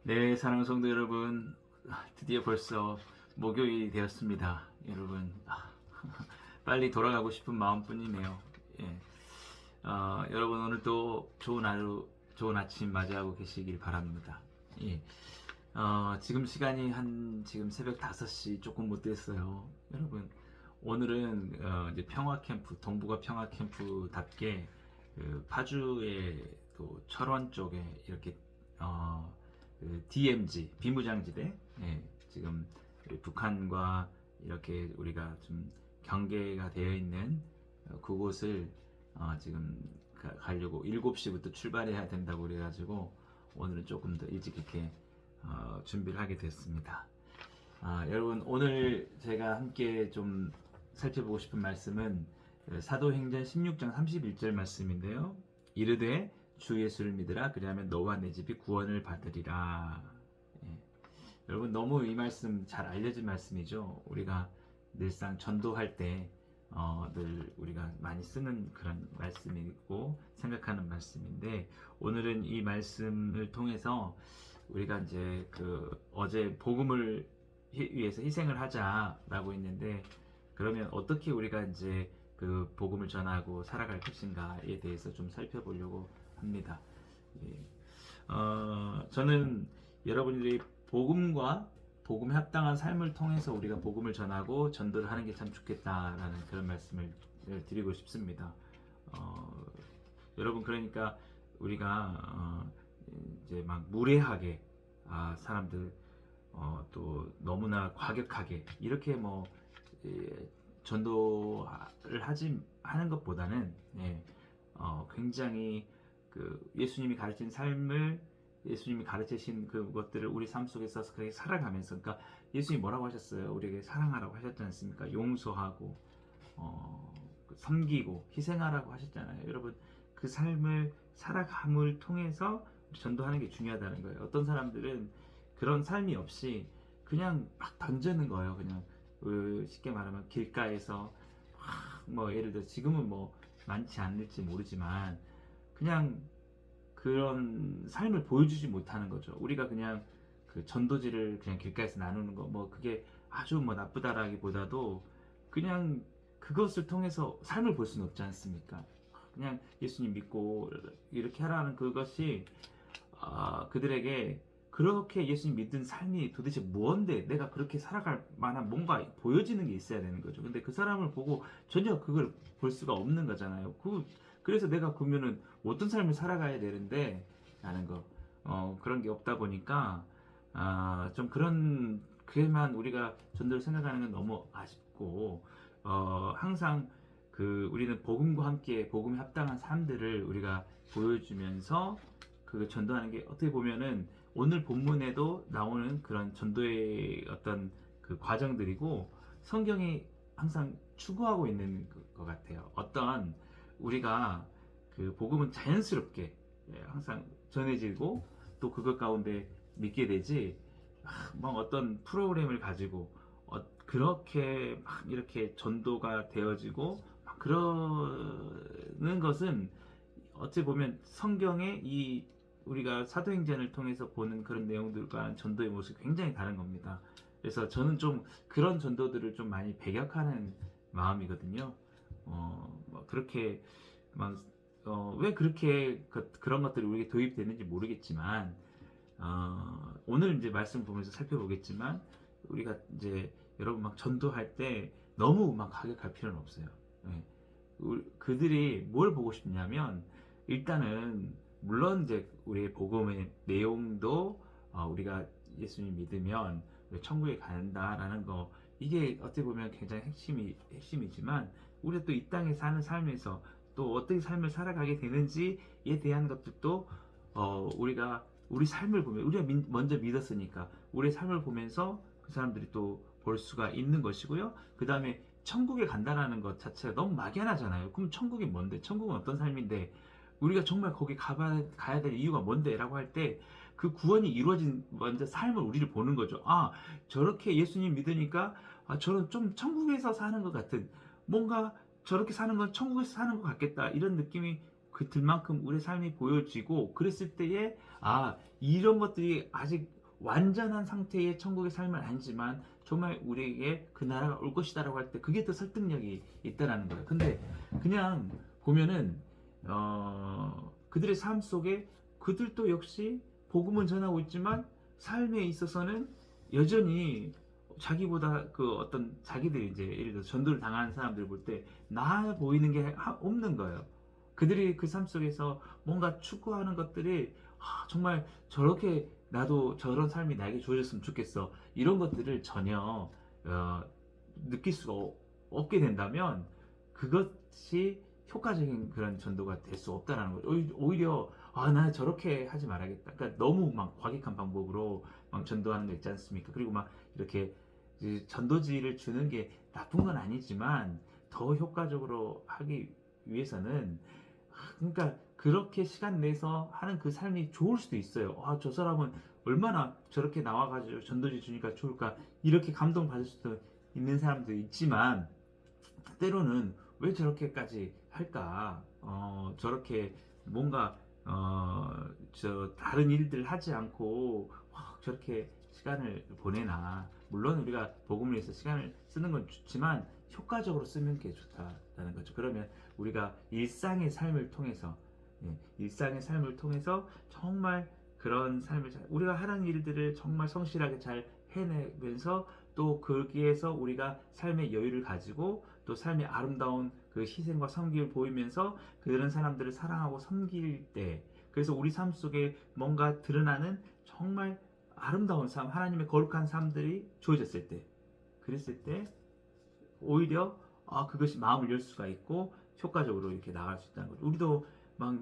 네, 사랑하는 성도 여러분, 드디어 벌써 목요일이 되었습니다. 여러분, 빨리 돌아가고 싶은 마음뿐이네요. 예. 여러분 오늘 또 좋은 하루, 좋은 아침 맞이하고 계시길 바랍니다. 예. 지금 시간이 지금 새벽 5시 조금 못 됐어요. 여러분, 오늘은 이제 평화 캠프, 동북아 평화 캠프답게 그 파주의 또 철원 쪽에 이렇게 그 DMZ 비무장지대, 예, 지금 우리 북한과 이렇게 우리가 좀 경계가 되어 있는 그곳을 지금 가려고 7시부터 출발해야 된다고 그래가지고 오늘은 조금 더 일찍 이렇게 준비를 하게 됐습니다. 여러분, 오늘 제가 함께 좀 살펴보고 싶은 말씀은 사도행전 16장 31절 말씀인데요. 이르되 주 예수를 믿으라, 그리하면 너와 내 집이 구원을 받으리라. 예. 여러분, 너무 이 말씀 잘 알려진 말씀이죠. 우리가 늘상 전도할 때 늘 우리가 많이 쓰는 그런 말씀이고 생각하는 말씀인데, 오늘은 이 말씀을 통해서 우리가 이제 어제 복음을 위해서 희생을 하자라고 했는데, 그러면 어떻게 우리가 이제 그 복음을 전하고 살아갈 것인가에 대해서 좀 살펴보려고 합니다. 예. 저는 여러분들이 복음과 복음에 합당한 삶을 통해서 우리가 복음을 전하고 전도를 하는 게 참 좋겠다라는 그런 말씀을 드리고 싶습니다. 여러분, 그러니까 우리가 이제 막 무례하게 사람들 또 너무나 과격하게 이렇게 전도를 하는 것보다는, 예, 굉장히 예수님이 가르친 삶을, 예수님이 가르치신 그것들을 우리 삶 속에서 그렇게 살아가면서, 그러니까 예수님이 뭐라고 하셨어요? 우리에게 사랑하라고 하셨지 않습니까? 용서하고 섬기고 희생하라고 하셨잖아요. 여러분, 그 삶을 살아감을 통해서 전도하는 게 중요하다는 거예요. 어떤 사람들은 그런 삶이 없이 그냥 막 던지는 거예요. 그냥 쉽게 말하면 길가에서 예를 들어 지금은 많지 않을지 모르지만 그냥 그런 삶을 보여주지 못하는 거죠. 우리가 그냥 그 전도지를 그냥 길가에서 나누는 거, 그게 아주 나쁘다라기보다도 그냥 그것을 통해서 삶을 볼 수는 없지 않습니까? 그냥 예수님 믿고 이렇게 하라는 그것이 그들에게 그렇게 예수님 믿은 삶이 도대체 뭔데 내가 그렇게 살아갈 만한 뭔가 보여지는 게 있어야 되는 거죠. 근데 그 사람을 보고 전혀 그걸 볼 수가 없는 거잖아요. 그래서 내가 그러면은 어떤 삶을 살아가야 되는데 라는 거, 그런 게 없다 보니까 좀 그에만 우리가 전도를 생각하는 건 너무 아쉽고, 항상 우리는 복음과 함께 복음에 합당한 삶들을 우리가 보여주면서 그 전도하는 게 어떻게 보면은 오늘 본문에도 나오는 그런 전도의 어떤 그 과정들이고 성경이 항상 추구하고 있는 것 같아요. 어떤 우리가 그 복음은 자연스럽게, 예, 항상 전해지고 또 그것 가운데 믿게 되지, 막 어떤 프로그램을 가지고 그렇게 막 이렇게 전도가 되어지고 막 그러는 것은 어찌 보면 성경의 우리가 사도행전을 통해서 보는 그런 내용들과 전도의 모습이 굉장히 다른 겁니다. 그래서 저는 좀 그런 전도들을 좀 많이 배격하는 마음이거든요. 그렇게 왜 그렇게 그런 것들이 우리에게 도입되는지 모르겠지만, 오늘 이제 말씀 보면서 살펴보겠지만, 우리가 이제 여러분 막 전도할 때 너무 막 가격할 필요는 없어요. 예. 그들이 뭘 보고 싶냐면, 일단은 물론 이제 우리의 복음의 내용도 우리가 예수님 믿으면 우리 천국에 간다라는 거, 이게 어떻게 보면 굉장히 핵심이지만, 우리가 또 이 땅에 사는 삶에서 또 어떻게 삶을 살아가게 되는지에 대한 것들도 우리가 우리 삶을 보면, 우리가 먼저 믿었으니까 우리의 삶을 보면서 그 사람들이 또 볼 수가 있는 것이고요. 그 다음에 천국에 간다라는 것 자체가 너무 막연하잖아요. 그럼 천국이 뭔데? 천국은 어떤 삶인데? 우리가 정말 거기 가야 될 이유가 뭔데? 라고 할 때 그 구원이 이루어진 먼저 삶을 우리를 보는 거죠. 저렇게 예수님 믿으니까 저런 좀 천국에서 사는 것 같은, 뭔가 저렇게 사는 건 천국에서 사는 것 같겠다, 이런 느낌이 그들만큼 우리의 삶이 보여지고 그랬을 때에 이런 것들이 아직 완전한 상태의 천국의 삶은 아니지만 정말 우리에게 그 나라가 올 것이다라고 할 때 그게 더 설득력이 있다라는 거예요. 근데 그냥 보면은 그들의 삶 속에 그들도 역시 복음은 전하고 있지만 삶에 있어서는 여전히 자기보다 그 어떤 자기들이 이제 예를 들어 전도를 당하는 사람들 볼 때 나아 보이는 게 없는 거예요. 그들이 그 삶 속에서 뭔가 추구하는 것들이 정말 저렇게 나도 저런 삶이 나에게 주어졌으면 좋겠어. 이런 것들을 전혀 느낄 수가 없게 된다면 그것이 효과적인 그런 전도가 될 수 없다라는 거죠. 오히려 나 저렇게 하지 말아야겠다. 그러니까 너무 막 과격한 방법으로 막 전도하는 거 있지 않습니까? 그리고 막 이렇게 전도지를 주는 게 나쁜 건 아니지만 더 효과적으로 하기 위해서는 그러니까 그렇게 시간 내서 하는 그 삶이 좋을 수도 있어요. 저 사람은 얼마나 저렇게 나와가지고 전도지 주니까 좋을까 이렇게 감동받을 수도 있는 사람도 있지만 때로는 왜 저렇게까지 할까? 저렇게 뭔가 저 다른 일들 하지 않고 저렇게 시간을 보내나. 물론 우리가 복음을 위해서 시간을 쓰는 건 좋지만 효과적으로 쓰는 게 좋다라는 거죠. 그러면 우리가 일상의 삶을 통해서 일상의 삶을 통해서 정말 그런 삶을 우리가 하는 일들을 정말 성실하게 잘 해내면서 또 거기에서 우리가 삶의 여유를 가지고 또 삶의 아름다운 그 희생과 섬김을 보이면서 그런 사람들을 사랑하고 섬길 때 그래서 우리 삶 속에 뭔가 드러나는 정말 아름다운 삶, 하나님의 거룩한 삶들이 주어졌을 때 그랬을 때 오히려 그것이 마음을 열 수가 있고 효과적으로 이렇게 나갈 수 있다는 거죠. 우리도 막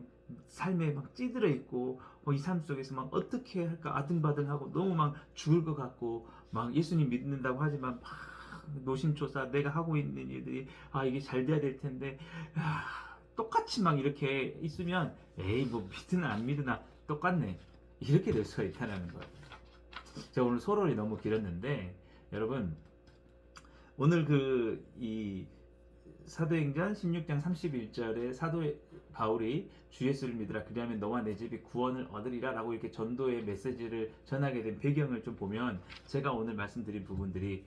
삶에 막 찌들어 있고 이 삶 속에서 막 어떻게 할까 아등바등하고 너무 막 죽을 것 같고 막 예수님 믿는다고 하지만 막 노심초사 내가 하고 있는 일들이 이게 잘 돼야 될 텐데 똑같이 막 이렇게 있으면 에이 뭐 믿으나 안 믿으나 똑같네 이렇게 될 수가 있다는 거예요. 제가 오늘 소설이 너무 길었는데 여러분 오늘 이 사도행전 16장 31절에 사도 바울이 주 예수를 믿으라 그리하면 너와 내 집이 구원을 얻으리라 라고 이렇게 전도의 메시지를 전하게 된 배경을 좀 보면 제가 오늘 말씀드린 부분들이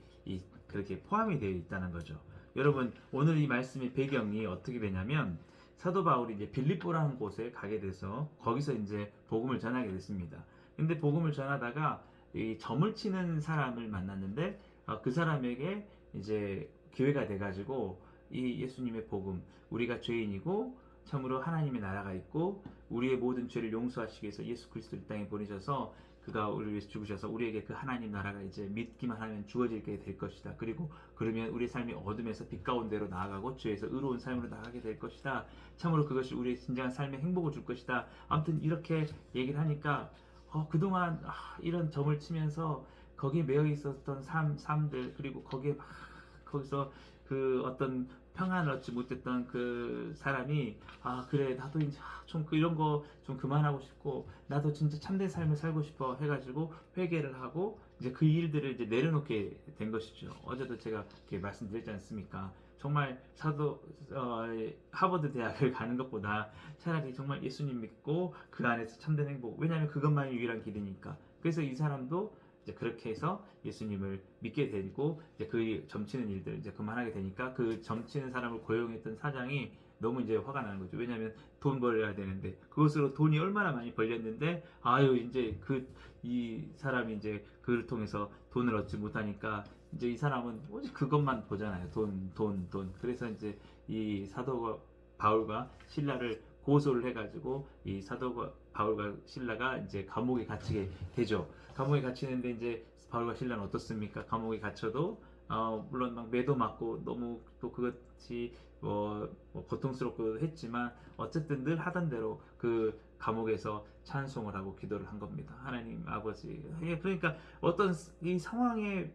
그렇게 포함이 되어 있다는 거죠. 여러분 오늘 이 말씀의 배경이 어떻게 되냐면 사도 바울이 이제 빌립보라는 곳에 가게 돼서 거기서 이제 복음을 전하게 됐습니다. 근데 복음을 전하다가 이 점을 치는 사람을 만났는데 그 사람에게 이제 기회가 돼가지고 이 예수님의 복음 우리가 죄인이고 참으로 하나님의 나라가 있고 우리의 모든 죄를 용서하시기 위해서 예수 그리스도를 땅에 보내셔서 그가 우리를 위해서 죽으셔서 우리에게 그 하나님 나라가 이제 믿기만 하면 주어지게 될 것이다. 그리고 그러면 우리의 삶이 어둠에서 빛 가운데로 나아가고 죄에서 의로운 삶으로 나가게 될 것이다. 참으로 그것이 우리의 진정한 삶에 행복을 줄 것이다. 아무튼 이렇게 얘기를 하니까 그동안 이런 점을 치면서 거기에 매여 있었던 삶들 그리고 거기에 막 거기서 그 어떤 평안을 얻지 못했던 그 사람이 그래 나도 이제 좀 이런 거 좀 그만하고 싶고 나도 진짜 참된 삶을 살고 싶어 해가지고 회개를 하고 이제 그 일들을 이제 내려놓게 된 것이죠. 어제도 제가 이렇게 말씀드렸지 않습니까? 정말 하버드 대학을 가는 것보다 차라리 정말 예수님 믿고 그 안에서 참된 행복 왜냐하면 그것만이 유일한 길이니까. 그래서 이 사람도 이제 그렇게 해서 예수님을 믿게 되고 이제 그 점치는 일들 이제 그만하게 되니까 그 점치는 사람을 고용했던 사장이 너무 이제 화가 나는 거죠. 왜냐하면 돈 벌어야 되는데 그것으로 돈이 얼마나 많이 벌렸는데 이제 이 사람이 이제 그를 통해서 돈을 얻지 못하니까 이제 이 사람은 오직 그것만 보잖아요. 돈. 그래서 이제 이 사도 바울과 신라를 고소를 해가지고 이 사도 바울과 신라가 이제 감옥에 갇히게 되죠. 감옥에 갇히는데 이제 바울과 신라는 어떻습니까? 감옥에 갇혀도 물론 막 매도 맞고 너무 또 그것이 뭐 고통스럽고 했지만 어쨌든 늘 하던 대로 그 감옥에서 찬송을 하고 기도를 한 겁니다. 하나님 아버지. 그러니까 어떤 이 상황에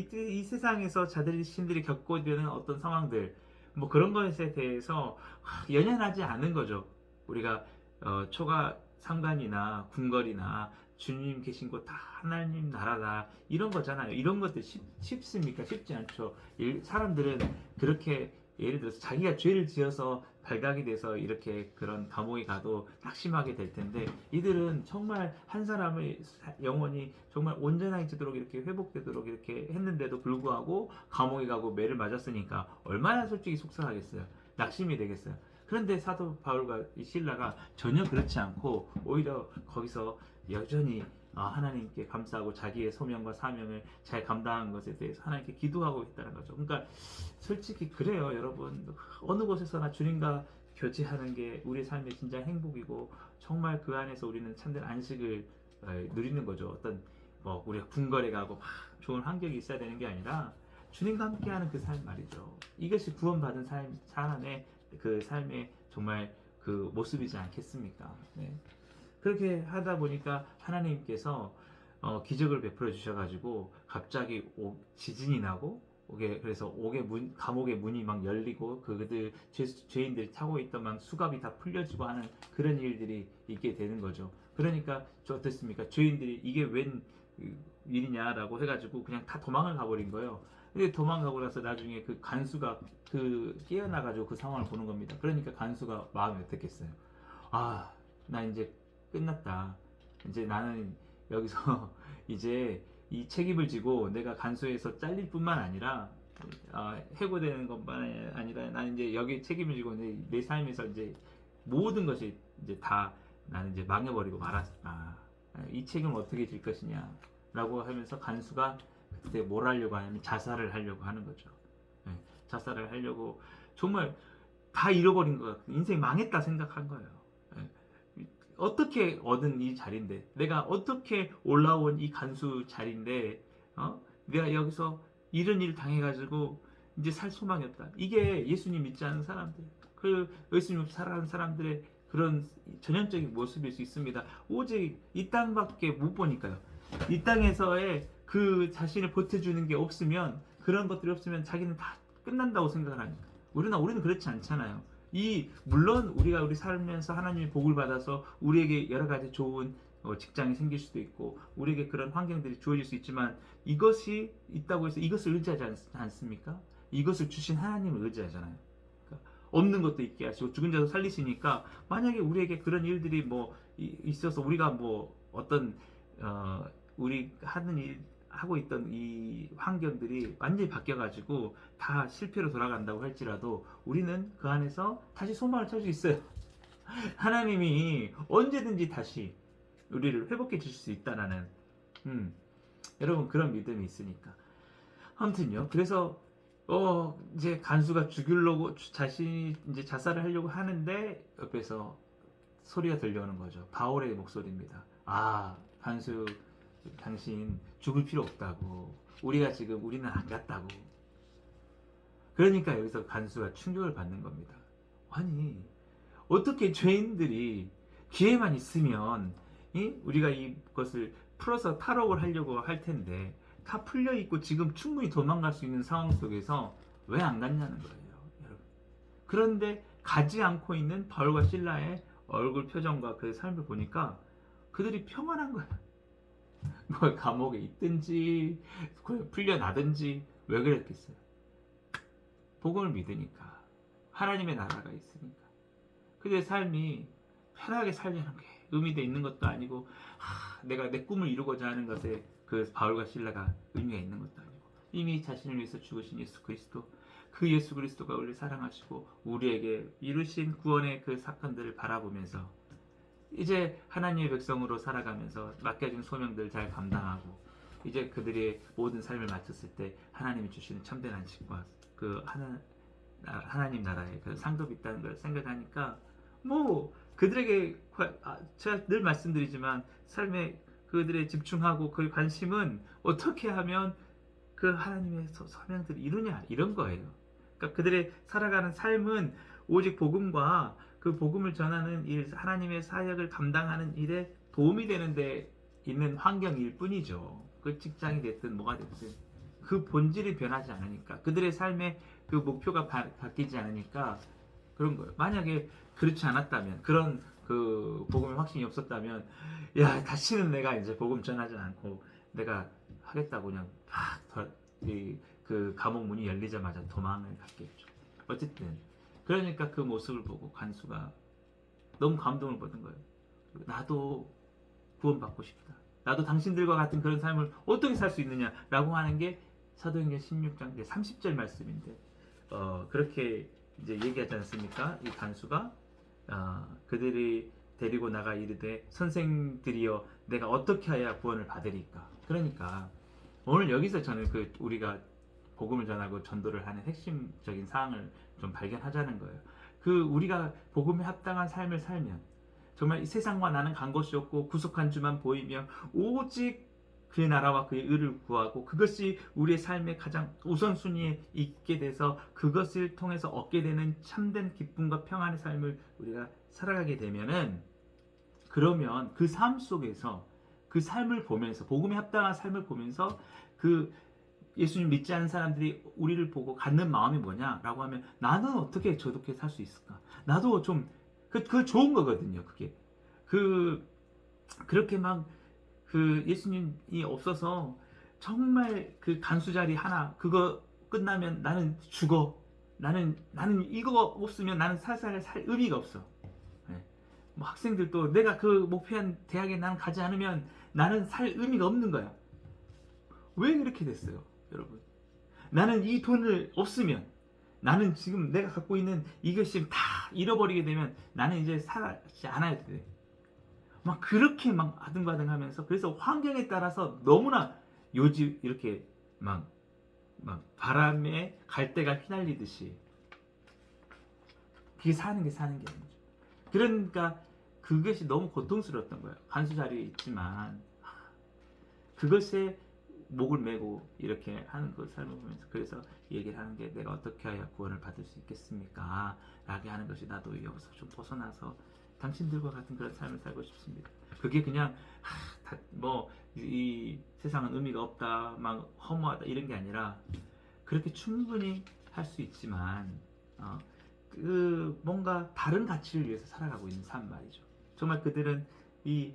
이 세상에서 신들이 겪고 되는 어떤 상황들 뭐 그런 것에 대해서 연연하지 않은 거죠. 우리가 초가 상관이나 궁궐이나 주님 계신 곳 다 하나님 나라다 이런 거잖아요. 이런 것들 쉽습니까? 쉽지 않죠. 사람들은 그렇게 예를 들어서 자기가 죄를 지어서 발각이 돼서 이렇게 그런 감옥에 가도 낙심하게 될 텐데, 이들은 정말 한 사람의 영혼이 정말 온전해지도록 이렇게 회복되도록 이렇게 했는데도 불구하고 감옥에 가고 매를 맞았으니까 얼마나 솔직히 속상하겠어요. 낙심이 되겠어요. 그런데 사도 바울과 이 실라가 전혀 그렇지 않고 오히려 거기서 여전히 하나님께 감사하고 자기의 소명과 사명을 잘 감당한 것에 대해서 하나님께 기도하고 있다는 거죠. 그러니까 솔직히 그래요, 여러분. 어느 곳에서나 주님과 교제하는 게 우리 삶의 진짜 행복이고, 정말 그 안에서 우리는 참된 안식을 누리는 거죠. 어떤 우리가 궁궐에 가고 막 좋은 환경이 있어야 되는 게 아니라 주님과 함께하는 그 삶 말이죠. 이것이 구원받은 사람의 그 삶의 정말 그 모습이지 않겠습니까? 네. 그렇게 하다 보니까 하나님께서 기적을 베풀어 주셔가지고 갑자기 지진이 나고, 그래서 감옥의 문이 막 열리고 그들 죄인들이 타고 있던 막 수갑이 다 풀려지고 하는 그런 일들이 있게 되는 거죠. 그러니까 어떻습니까? 죄인들이 이게 웬 일이냐라고 해가지고 그냥 다 도망을 가버린 거예요. 근데 도망가고 나서 나중에 그 간수가 깨어나가지고 그 상황을 보는 겁니다. 그러니까 간수가 마음이 어떻겠어요? 나 이제 끝났다. 이제 나는 여기서 이제 이 책임을 지고 내가 간수에서 잘릴 뿐만 아니라 해고되는 것만 아니라 나는 이제 여기 책임을 지고 내 삶에서 이제 모든 것이 이제 다 나는 이제 망해버리고 말았다. 이 책임을 어떻게 질 것이냐라고 하면서 간수가 그때 뭘 하려고 하냐면 자살을 하려고 하는 거죠. 자살을 하려고 정말 다 잃어버린 것 같고 인생 망했다 생각한 거예요. 어떻게 얻은 이 자리인데, 내가 어떻게 올라온 이 간수 자리인데, 내가 여기서 이런 일을 당해가지고 이제 살 소망이 없다. 이게 예수님 믿지 않는 사람들, 그 예수님 살아가는 사람들의 그런 전형적인 모습일 수 있습니다. 오직 이 땅밖에 못 보니까요. 이 땅에서의 그 자신을 보태주는 게 없으면, 그런 것들이 없으면 자기는 다 끝난다고 생각을 하니까. 우리는 그렇지 않잖아요. 물론 우리가 살면서 하나님의 복을 받아서 우리에게 여러 가지 좋은 직장이 생길 수도 있고 우리에게 그런 환경들이 주어질 수 있지만, 이것이 있다고 해서 이것을 의지하지 않습니까? 이것을 주신 하나님을 의지하잖아요. 그러니까 없는 것도 있게 하시고 죽은 자도 살리시니까, 만약에 우리에게 그런 일들이 있어서 우리가 어떤 우리 하고 있던 이 환경들이 완전히 바뀌어가지고 다 실패로 돌아간다고 할지라도 우리는 그 안에서 다시 소망을 찾을 수 있어요. 하나님이 언제든지 다시 우리를 회복해 주실 수 있다라는 여러분 그런 믿음이 있으니까. 아무튼요. 그래서 이제 간수가 죽이려고 자신이 이제 자살을 하려고 하는데 옆에서 소리가 들려오는 거죠. 바울의 목소리입니다. 간수, 당신 죽을 필요 없다고. 우리는 안 갔다고. 그러니까 여기서 간수가 충격을 받는 겁니다. 아니, 어떻게 죄인들이 기회만 있으면 우리가 이것을 풀어서 탈옥을 하려고 할 텐데, 다 풀려 있고 지금 충분히 도망갈 수 있는 상황 속에서 왜 안 갔냐는 거예요, 여러분. 그런데 가지 않고 있는 바울과 실라의 얼굴 표정과 그 삶을 보니까 그들이 평안한 거야. 감옥에 있든지 풀려나든지 왜 그랬겠어요? 복음을 믿으니까, 하나님의 나라가 있으니까. 그들의 삶이 편하게 살려는 게 의미가 있는 것도 아니고, 내가 내 꿈을 이루고자 하는 것에 그 바울과 실라가 의미가 있는 것도 아니고, 이미 자신을 위해서 죽으신 예수 그리스도, 그 예수 그리스도가 우리를 사랑하시고 우리에게 이루신 구원의 그 사건들을 바라보면서 이제 하나님의 백성으로 살아가면서 맡겨진 소명들 잘 감당하고, 이제 그들의 모든 삶을 마쳤을 때 하나님이 주시는 참된 안식과 그 하나님 나라의 그 상급이 있다는 걸 생각하니까, 그들에게 제가 늘 말씀드리지만 삶에 그들의 집중하고 그 관심은 어떻게 하면 그 하나님의 소명들을 이루냐, 이런 거예요. 그러니까 그들의 살아가는 삶은 오직 복음과 그 복음을 전하는 일, 하나님의 사역을 감당하는 일에 도움이 되는 데 있는 환경일 뿐이죠. 그 직장이 됐든 뭐가 됐든 그 본질이 변하지 않으니까, 그들의 삶의 그 목표가 바뀌지 않으니까 그런 거예요. 만약에 그렇지 않았다면, 그런 그 복음의 확신이 없었다면, 다시는 내가 이제 복음 전하지 않고 내가 하겠다고 그냥 그 감옥 문이 열리자마자 도망을 갔겠죠. 어쨌든 그러니까 그 모습을 보고 간수가 너무 감동을 받은 거예요. 나도 구원받고 싶다. 나도 당신들과 같은 그런 삶을 어떻게 살 수 있느냐라고 하는 게 사도행전 16장 30절 말씀인데 그렇게 이제 얘기하지 않습니까? 이 간수가 그들이 데리고 나가 이르되 선생들이여 내가 어떻게 해야 구원을 받으리까? 그러니까 오늘 여기서 저는 우리가 복음을 전하고 전도를 하는 핵심적인 사항을 좀 발견하자는 거예요. 우리가 복음에 합당한 삶을 살면 정말 이 세상과 나는 간 것이 없고 구속한 주만 보이며 오직 그의 나라와 그의 의를 구하고 그것이 우리의 삶의 가장 우선순위에 있게 돼서 그것을 통해서 얻게 되는 참된 기쁨과 평안의 삶을 우리가 살아가게 되면은 그러면 그 삶 속에서 그 삶을 보면서 복음에 합당한 삶을 보면서 예수님 믿지 않는 사람들이 우리를 보고 갖는 마음이 뭐냐라고 하면 나는 어떻게 저렇게 살 수 있을까? 나도 좀 그 좋은 거거든요. 그게 그렇게 막 예수님이 없어서 정말 간수 자리 하나 그거 끝나면 나는 죽어. 나는 이거 없으면 나는 살 의미가 없어. 네. 뭐 학생들도 내가 목표한 대학에 나는 가지 않으면 나는 살 의미가 없는 거야. 왜 그렇게 됐어요, 여러분? 나는 이 돈을 없으면 나는 지금 내가 갖고 있는 이것이 다 잃어버리게 되면 나는 이제 살지 않아야 돼. 막 그렇게 막 아등바등하면서 그래서 환경에 따라서 너무나 이렇게 막 바람에 갈대가 휘날리듯이 그게 사는 게 아니죠. 그러니까 그것이 너무 고통스러웠던 거예요. 간수 자리에 있지만 그것에 목을 메고 이렇게 하는 그 삶을 보면서 그래서 얘기를 하는 게 내가 어떻게 해야 구원을 받을 수 있겠습니까? 라게 하는 것이 나도 여기서 좀 벗어나서 당신들과 같은 그런 삶을 살고 싶습니다. 그게 그냥 이 세상은 의미가 없다, 막 허무하다 이런 게 아니라 그렇게 충분히 할 수 있지만 뭔가 다른 가치를 위해서 살아가고 있는 삶 말이죠. 정말 그들은 이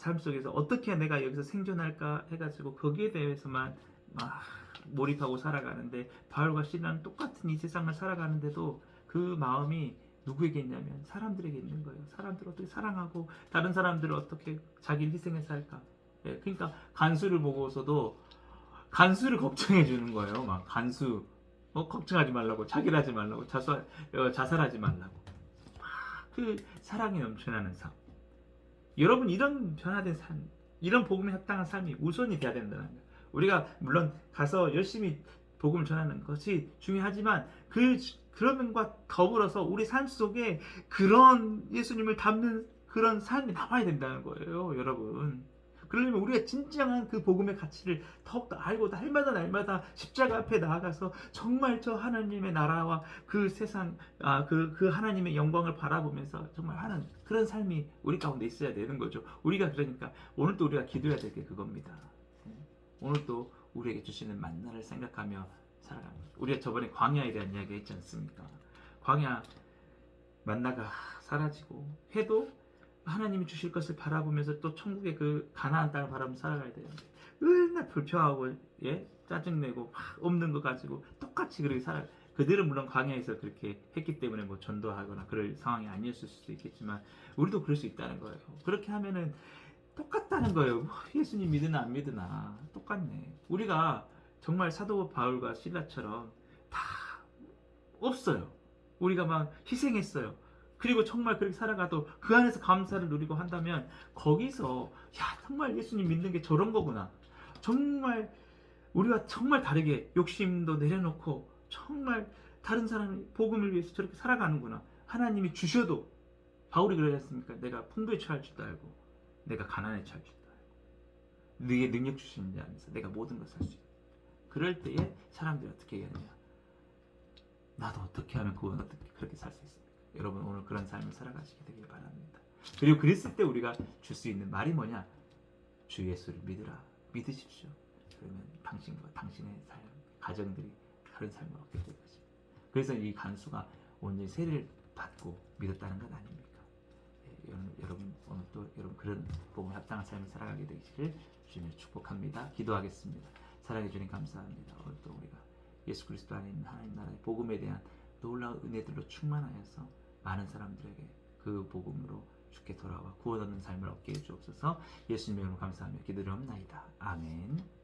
삶 속에서 어떻게 내가 여기서 생존할까 해가지고 거기에 대해서만 막 몰입하고 살아가는데 바울과 시라는 똑같은 이 세상을 살아가는데도 그 마음이 누구에게 있냐면 사람들에게 있는 거예요. 사람들을 어떻게 사랑하고 다른 사람들을 어떻게 자기를 희생해서 할까. 예, 그러니까 간수를 보고서도 간수를 걱정해 주는 거예요. 막 간수 걱정하지 말라고, 자기를 하지 말라고, 자살하지 말라고. 사랑이 넘쳐나는 삶. 여러분 이런 변화된 삶, 이런 복음에 합당한 삶이 우선이 돼야 된다는 거예요. 우리가 물론 가서 열심히 복음을 전하는 것이 중요하지만 그런 면과 더불어서 우리 삶 속에 그런 예수님을 담는 그런 삶이 남아야 된다는 거예요, 여러분. 그러려면 우리가 진정한 그 복음의 가치를 더욱더 알고 날마다 십자가 앞에 나아가서 정말 저 하나님의 나라와 그 세상 그 하나님의 영광을 바라보면서 정말 하는 그런 삶이 우리 가운데 있어야 되는 거죠. 우리가 그러니까 오늘도 우리가 기도해야 될 게 그겁니다. 오늘도 우리에게 주시는 만나를 생각하며 살아가는 거죠. 우리가 저번에 광야에 대한 이야기 했지 않습니까? 광야 만나가 사라지고 해도 하나님이 주실 것을 바라보면서 또 천국의 가나안 땅을 바라보며 살아가야 되는데 맨날 불평하고 짜증내고 없는 거 가지고 똑같이 그렇게 그들은 물론 광야에서 그렇게 했기 때문에 뭐 전도하거나 그럴 상황이 아니었을 수도 있겠지만 우리도 그럴 수 있다는 거예요. 그렇게 하면은 똑같다는 거예요. 예수님 믿으나 안 믿으나 똑같네. 우리가 정말 사도 바울과 실라처럼 다 없어요. 우리가 막 희생했어요. 그리고 정말 그렇게 살아가도 그 안에서 감사를 누리고 한다면 거기서 정말 예수님 믿는 게 저런 거구나. 정말 우리가 정말 다르게 욕심도 내려놓고 정말 다른 사람의 복음을 위해서 저렇게 살아가는구나. 하나님이 주셔도 바울이 그러지 않습니까? 내가 풍부에 처할 줄도 알고 내가 가난에 처할 줄도 알고 네게 능력 주시는 자 안에서 내가 모든 것을 할 수 있다. 그럴 때에 사람들이 어떻게 해야 하냐? 나도 어떻게 하면 어떻게 그렇게 살 수 있습니까? 여러분 오늘 그런 삶을 살아가시게 되길 바랍니다. 그리고 그랬을 때 우리가 줄 수 있는 말이 뭐냐? 주 예수를 믿으십시오. 그러면 당신과 당신의 삶, 가정들이 그런 삶을 얻게 될 것입니다. 그래서 이 간수가 온전히 세례를 받고 믿었다는 것 아닙니까? 여러분 오늘 또 여러분 그런 복음에 합당한 삶을 살아가게 되기를 주님을 축복합니다. 기도하겠습니다. 사랑해 주님 감사합니다. 오늘 또 우리가 예수 그리스도 안에 있는 하나님 나라의 복음에 대한 놀라운 은혜들로 충만하여서 많은 사람들에게 그 복음으로 주께 돌아와 구원 얻는 삶을 얻게 해주옵소서. 예수님의 이름으로 감사하며 기도드리옵나이다. 아멘.